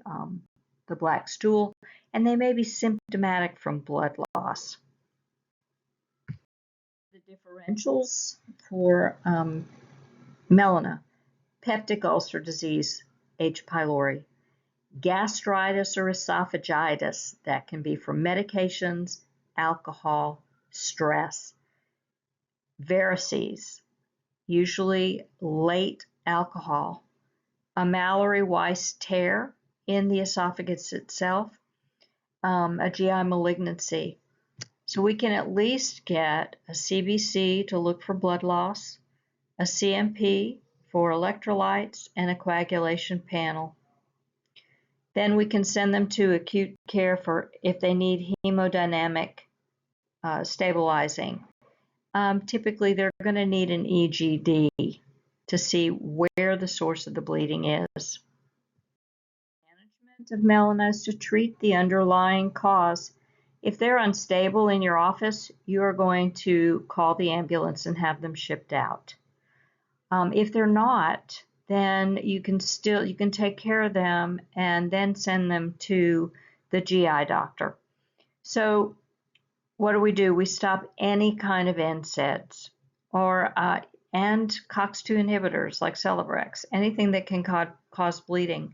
black stool, and they may be symptomatic from blood loss. The differentials for melena: peptic ulcer disease, H. pylori. Gastritis or esophagitis, that can be from medications, alcohol, stress. Varices, usually late alcohol. A Mallory-Weiss tear in the esophagus itself, a GI malignancy. So we can at least get a CBC to look for blood loss, a CMP for electrolytes, and a coagulation panel. Then we can send them to acute care for if they need hemodynamic stabilizing. Typically, they're going to need an EGD to see where the source of the bleeding is. Management of melena is to treat the underlying cause. If they're unstable in your office, you are going to call the ambulance and have them shipped out. If they're not, then you can take care of them and then send them to the GI doctor. So what do? We stop any kind of NSAIDs and COX-2 inhibitors like Celebrex, anything that can cause bleeding.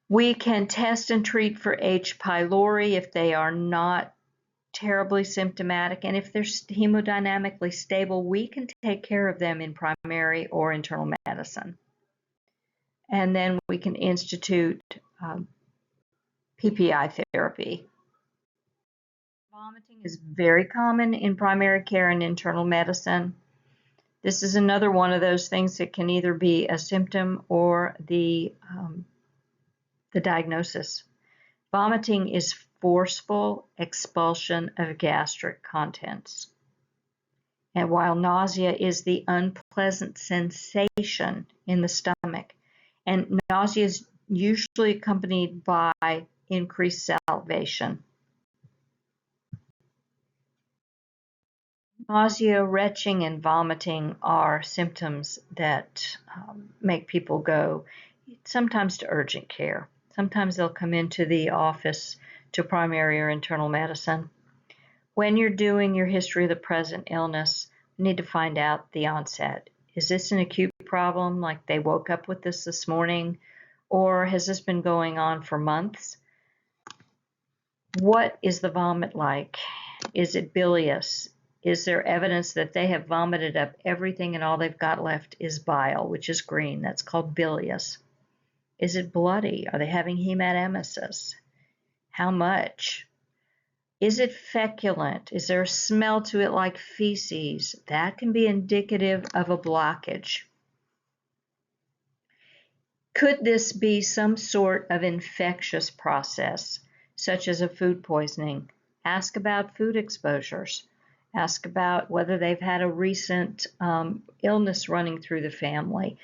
We can test and treat for H. pylori if they are not terribly symptomatic, and if they're hemodynamically stable, we can take care of them in primary or internal medicine. And then we can institute PPI therapy. Vomiting is very common in primary care and internal medicine. This is another one of those things that can either be a symptom or the diagnosis. Vomiting is forceful expulsion of gastric contents. And while nausea is the unpleasant sensation in the stomach, and nausea is usually accompanied by increased salivation. Nausea, retching, and vomiting are symptoms that make people go sometimes to urgent care. Sometimes they'll come into the office to primary or internal medicine. When you're doing your history of the present illness, you need to find out the onset. Is this an acute problem, like they woke up with this morning, or has this been going on for months? What is the vomit like? Is it bilious? Is there evidence that they have vomited up everything and all they've got left is bile, which is green? That's called bilious. Is it bloody? Are they having hematemesis? How much? Is it feculent? Is there a smell to it like feces? That can be indicative of a blockage. Could this be some sort of infectious process, such as a food poisoning? Ask about food exposures. Ask about whether they've had a recent illness running through the family.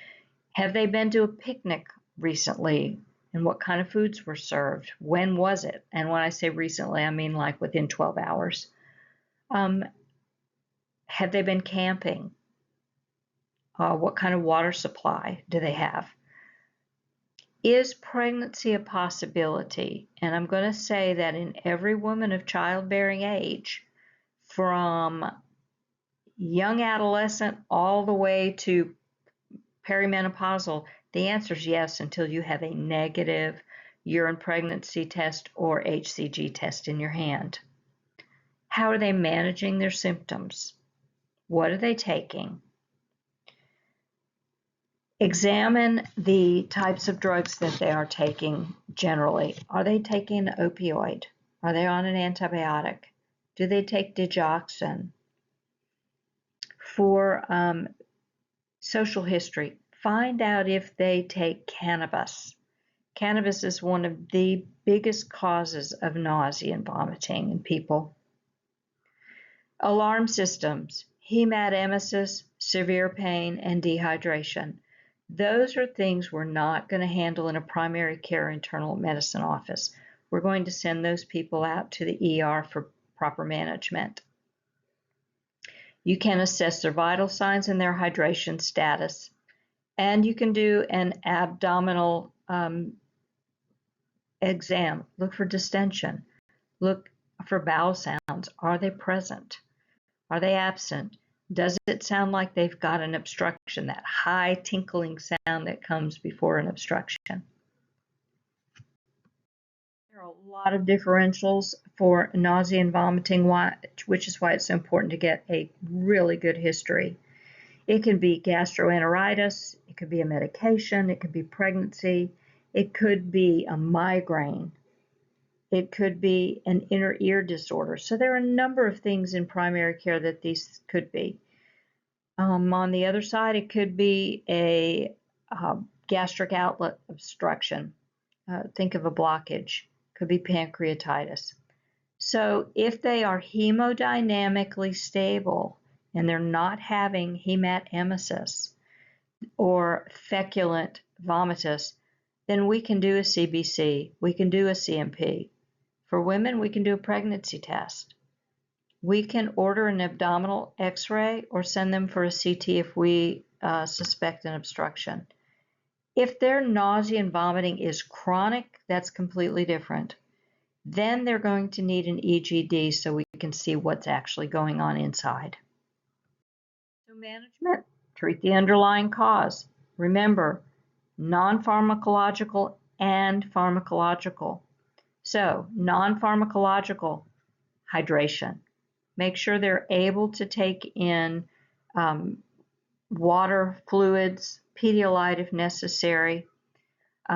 Have they been to a picnic recently? And what kind of foods were served? When was it? And when I say recently, I mean like within 12 hours. Have they been camping? What kind of water supply do they have? Is pregnancy a possibility? And I'm going to say that in every woman of childbearing age, from young adolescent all the way to perimenopausal, the answer is yes until you have a negative urine pregnancy test or HCG test in your hand. How are they managing their symptoms? What are they taking? Examine the types of drugs that they are taking generally. Are they taking an opioid? Are they on an antibiotic? Do they take digoxin? For social history, find out if they take cannabis. Cannabis is one of the biggest causes of nausea and vomiting in people. Alarm systems, hematemesis, severe pain, and dehydration. Those are things we're not going to handle in a primary care internal medicine office. We're going to send those people out to the ER for proper management. You can assess their vital signs and their hydration status. And you can do an abdominal exam. Look for distension. Look for bowel sounds. Are they present? Are they absent? Does it sound like they've got an obstruction, that high tinkling sound that comes before an obstruction? There are a lot of differentials for nausea and vomiting, which is why it's so important to get a really good history. It can be gastroenteritis, it could be a medication, it could be pregnancy, it could be a migraine, it could be an inner ear disorder. So there are a number of things in primary care that these could be. On the other side, it could be a gastric outlet obstruction. Think of a blockage. Could be pancreatitis. So if they are hemodynamically stable and they're not having hematemesis or feculent vomitus, then we can do a CBC. We can do a CMP. For women, we can do a pregnancy test. We can order an abdominal x-ray or send them for a CT if we suspect an obstruction. If their nausea and vomiting is chronic, that's completely different. Then they're going to need an EGD so we can see what's actually going on inside. So management, treat the underlying cause. Remember, non-pharmacological and pharmacological. So non-pharmacological, hydration. Make sure they're able to take in water, fluids, Pedialyte if necessary.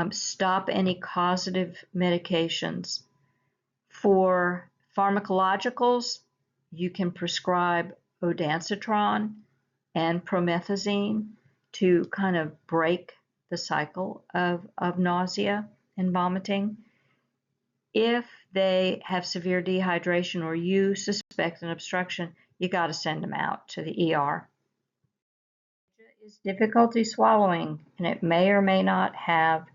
Stop any causative medications. For pharmacologicals, you can prescribe ondansetron and promethazine to kind of break the cycle of nausea and vomiting. If they have severe dehydration or you suspect an obstruction, you got to send them out to the ER. Is difficulty swallowing, and it may or may not have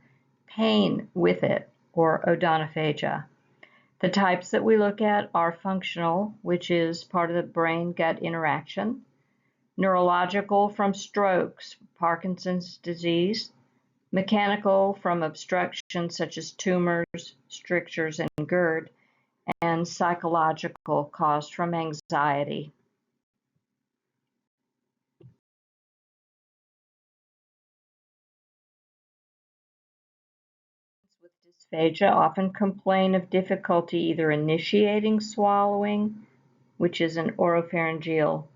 pain with it or odonophagia. The types that we look at are functional, which is part of the brain-gut interaction, neurological from strokes, Parkinson's disease, mechanical from obstructions such as tumors, strictures, and GERD, and psychological caused from anxiety. With dysphagia often complain of difficulty either initiating swallowing which is an oropharyngeal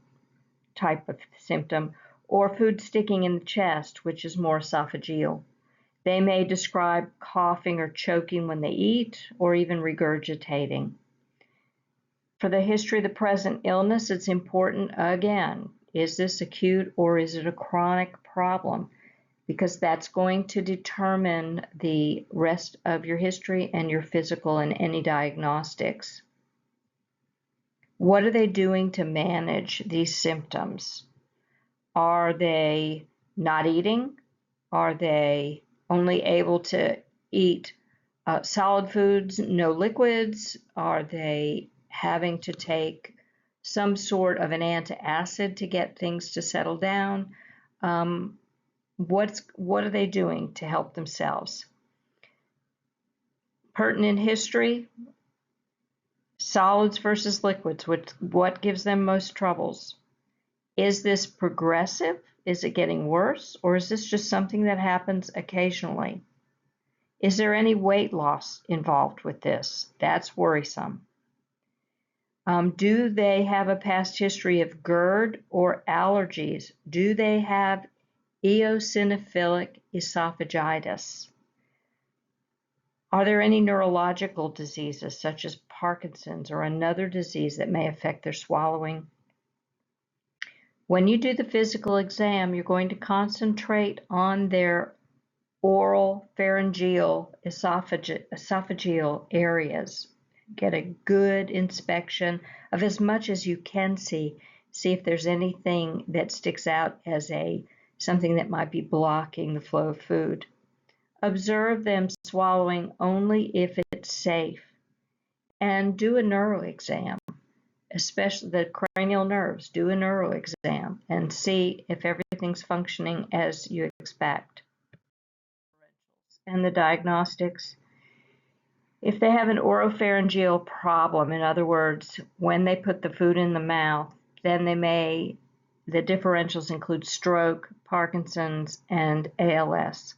type of symptom, or food sticking in the chest, which is more esophageal. They may describe coughing or choking when they eat, or even regurgitating. For the history of the present illness, it's important, again, is this acute or is it a chronic problem? Because that's going to determine the rest of your history and your physical and any diagnostics. What are they doing to manage these symptoms? Are they not eating? Are they only able to eat solid foods, no liquids? Are they having to take some sort of an antacid to get things to settle down? What are they doing to help themselves? Pertinent history, solids versus liquids, what gives them most troubles? Is this progressive? Is it getting worse? Or is this just something that happens occasionally? Is there any weight loss involved with this? That's worrisome. Do they have a past history of GERD or allergies? Do they have eosinophilic esophagitis? Are there any neurological diseases such as Parkinson's or another disease that may affect their swallowing? When you do the physical exam, you're going to concentrate on their oral, pharyngeal, esophageal areas. Get a good inspection of as much as you can see. See if there's anything that sticks out as something that might be blocking the flow of food. Observe them swallowing only if it's safe. And do a neuro exam, especially the cranial nerves. Do a neuro exam and see if everything's functioning as you expect. And the diagnostics. If they have an oropharyngeal problem, in other words, when they put the food in the mouth, then the differentials include stroke, Parkinson's, and ALS.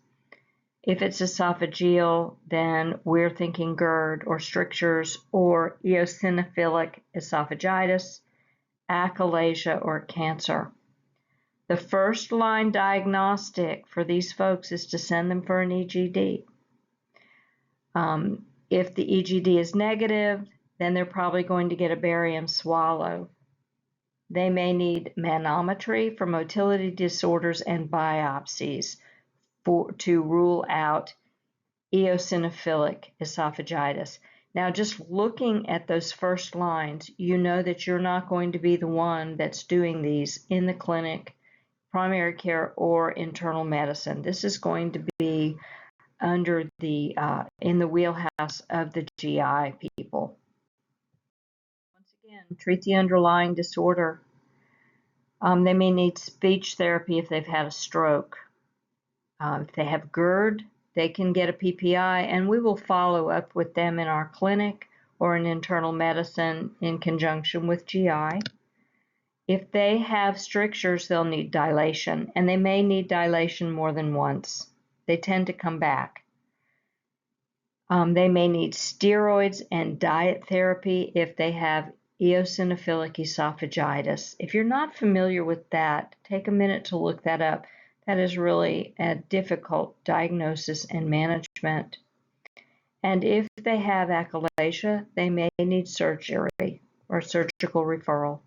If it's esophageal, then we're thinking GERD or strictures or eosinophilic esophagitis, achalasia, or cancer. The first line diagnostic for these folks is to send them for an EGD. If the EGD is negative, then they're probably going to get a barium swallow. They may need manometry for motility disorders and biopsies to rule out eosinophilic esophagitis. Now, just looking at those first lines, you know that you're not going to be the one that's doing these in the clinic, primary care, or internal medicine. This is going to be under in the wheelhouse of the GI people. Once again, treat the underlying disorder. They may need speech therapy if they've had a stroke. If they have GERD, they can get a PPI, and we will follow up with them in our clinic or in internal medicine in conjunction with GI. If they have strictures, they'll need dilation, and they may need dilation more than once. They tend to come back. They may need steroids and diet therapy if they have eosinophilic esophagitis. If you're not familiar with that, take a minute to look that up. That is really a difficult diagnosis and management. And if they have achalasia, they may need surgery or surgical referral.